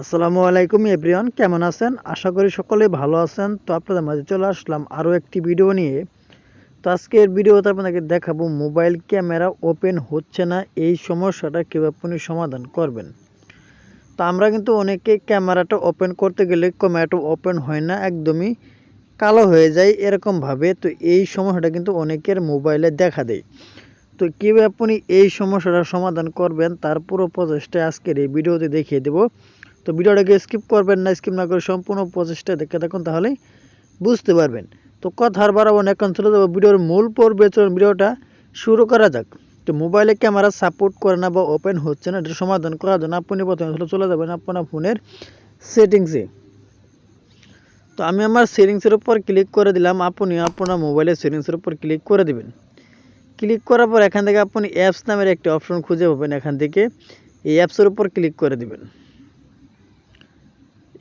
আসসালামু আলাইকুম এভরিওয়ান, কেমন আছেন? আশা করি সকলে ভালো আছেন। তো আপনাদের মাঝে চলে আসলাম আরও একটি ভিডিও নিয়ে। তো আজকের ভিডিওতে আপনাদেরকে দেখাবো মোবাইল ক্যামেরা ওপেন হচ্ছে না, এই সমস্যাটা কীভাবে আপনি সমাধান করবেন। তো আমরা কিন্তু অনেকে ক্যামেরাটা ওপেন করতে গেলে ক্যামেরাটা ওপেন হয় না, একদমই কালো হয়ে যায় এরকমভাবে। তো এই সমস্যাটা কিন্তু অনেকের মোবাইলে দেখা দেয়। তো কীভাবে আপনি এই সমস্যাটার সমাধান করবেন তার পুরো প্রচেষ্টা আজকের এই ভিডিওতে দেখিয়ে দেবো। তো ভিডিওটাকে স্কিপ করবেন না, স্কিপ না করে সম্পূর্ণ প্রচেষ্টা দেখে থাকুন, তাহলেই বুঝতে পারবেন। তো কথা আর বাড়াবো না, এখন চলে যাবো ভিডিওর মূল পর্বে। চলুন ভিডিওটা শুরু করা যাক। তো মোবাইলে ক্যামেরা সাপোর্ট করে না বা ওপেন হচ্ছে না, এটা সমাধান করার জন্য আপনি প্রথমে চলে যাবেন আপনার ফোনের সেটিংসে। তো আমি আমার সেটিংসের উপর ক্লিক করে দিলাম, আপনি আপনার মোবাইলের সেটিংসের উপর ক্লিক করে দিবেন। ক্লিক করার পর এখান থেকে আপনি অ্যাপস নামের একটি অপশন খুঁজে পাবেন, এখান থেকে এই অ্যাপসের উপর ক্লিক করে দিবেন।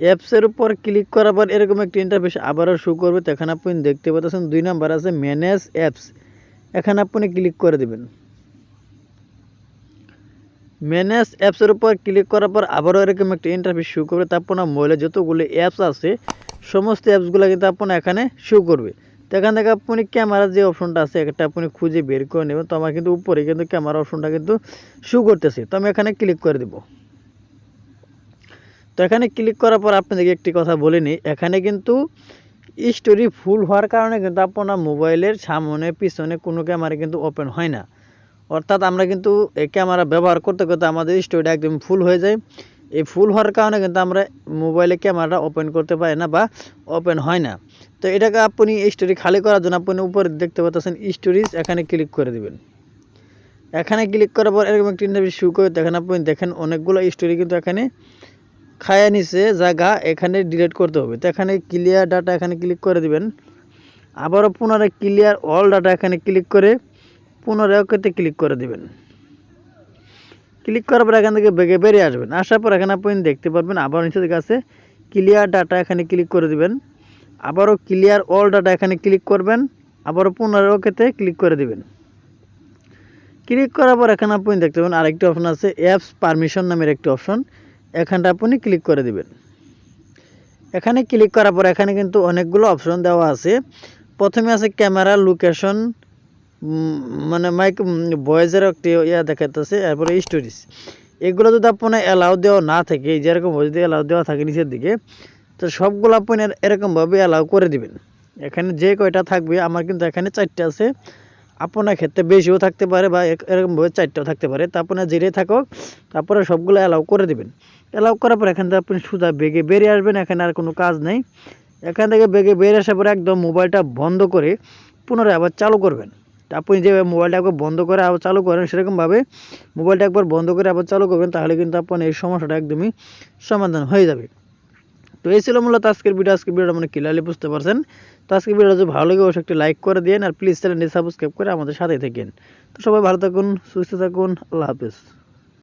অ্যাপসের উপর ক্লিক করার পর এরকম একটি ইন্টারফেস আবারও শো করবে। তো এখানে আপনি দেখতে পাচ্ছেন 2 নাম্বার আছে ম্যানেজ অ্যাপস, এখানে আপনি ক্লিক করে দিবেন। ম্যানেজ অ্যাপসের উপর ক্লিক করার পর আবারও এরকম একটি ইন্টারফেস শো করবে। তারপর আপনার মোবাইলে যতগুলো অ্যাপস আছে সমস্ত অ্যাপসগুলো কিন্তু আপনার এখানে শো করবে। তো এখান থেকে আপনি ক্যামেরার যে অপশনটা আছে এটা আপনি খুঁজে বের করে নেবেন। তো আমার কিন্তু উপরে কিন্তু ক্যামেরা অপশনটা কিন্তু শো করতেছে, তো আমি এখানে ক্লিক করে দেবো। তো এখানে ক্লিক করার পর আপনাদেরকে একটি কথা বলে নিই, এখানে কিন্তু স্টোরি ফুল হওয়ার কারণে কিন্তু আপনার মোবাইলের সামনে পিছনে কোনো ক্যামেরা কিন্তু ওপেন হয় না। অর্থাৎ আমরা কিন্তু এই ক্যামেরা ব্যবহার করতে করতে আমাদের স্টোরিটা একদম ফুল হয়ে যায়। এই ফুল হওয়ার কারণে কিন্তু আমরা মোবাইলে ক্যামেরাটা ওপেন করতে পারি না বা ওপেন হয় না। তো এটাকে আপনি স্টোরি খালি করার জন্য আপনি উপরে দেখতে পাচ্ছেন স্টোরিজ, এখানে ক্লিক করে দিবেন। এখানে ক্লিক করার পর এরকম একটি ইন্টারফেস শো করে দেখেন, আপনি দেখেন অনেকগুলো স্টোরি কিন্তু এখানে খায়া নিচে জায়গা, এখানে ডিলিট করতে হবে। তো এখানে ক্লিয়ার ডাটা এখানে ক্লিক করে দিবেন। আবারও পুনরায় ক্লিয়ার অল ডাটা এখানে ক্লিক করে পুনরায় ওকেতে ক্লিক করে দিবেন। ক্লিক করার পর এখান থেকে বেরিয়ে আসবেন। আসার পর এখানে আপনি দেখতে পারবেন আবার নিচে দিকে আছে ক্লিয়ার ডাটা, এখানে ক্লিক করে দিবেন। আবারও ক্লিয়ার অল ডাটা এখানে ক্লিক করবেন। আবারও পুনরায় ওকেতে ক্লিক করে দিবেন। ক্লিক করার পর এখানে আপনি দেখতে পাবেন আরেকটি অপশন আছে অ্যাপস পারমিশন নামের একটি অপশন, এখানটা আপনি ক্লিক করে দিবেন। এখানে ক্লিক করার পর এখানে কিন্তু অনেকগুলো অপশন দেওয়া আছে। প্রথমে আছে ক্যামেরা লোকেশন, মানে মাইক ভয়েসের একটি দেখাতেছে, এরপরে স্টোরিজ। এগুলো যদি আপনার অ্যালাউ দেওয়া না থাকে, যেরকম যদি অ্যালাউ দেওয়া থাকে নিচের দিকে, তো সবগুলো আপনি এরকমভাবে অ্যালাউ করে দিবেন। এখানে যে কয়টা থাকবে, আমার কিন্তু এখানে 4টে আছে, আপনার ক্ষেত্রে বেশিও থাকতে পারে বা এরকমভাবে 4টাও থাকতে পারে। তা আপনার যেটাই থাকুক তারপরে সবগুলো অ্যালাউ করে দিবেন। অ্যালাউ করার পর এখান থেকে আপনি সোজা বেগে বেরিয়ে আসবেন, এখানে আর কোনো কাজ নেই। এখান থেকে বেগে বেরিয়ে আসার পরে একদম মোবাইলটা বন্ধ করে পুনরায় আবার চালু করবেন। আপনি যেভাবে মোবাইলটা একবার বন্ধ করে আবার চালু করেন সেরকমভাবে মোবাইলটা একবার বন্ধ করে আবার চালু করবেন, তাহলে কিন্তু আপনার এই সমস্যাটা একদমই সমাধান হয়ে যাবে। তো এই ছিল মূলত আজকের ভিডিও। আজকের ভিডিওটা মানে ক্লিয়ারলি বুঝতে পারছেন। তো আজকের ভিডিওটা যদি ভালো লাগে অবশ্যই একটি লাইক করে দিন, আর প্লিজ চ্যানেলটি সাবস্ক্রাইব করে আমাদের সাথে থাকেন। তো সবাই ভালো থাকুন, সুস্থ থাকুন, আল্লাহ হাফেজ।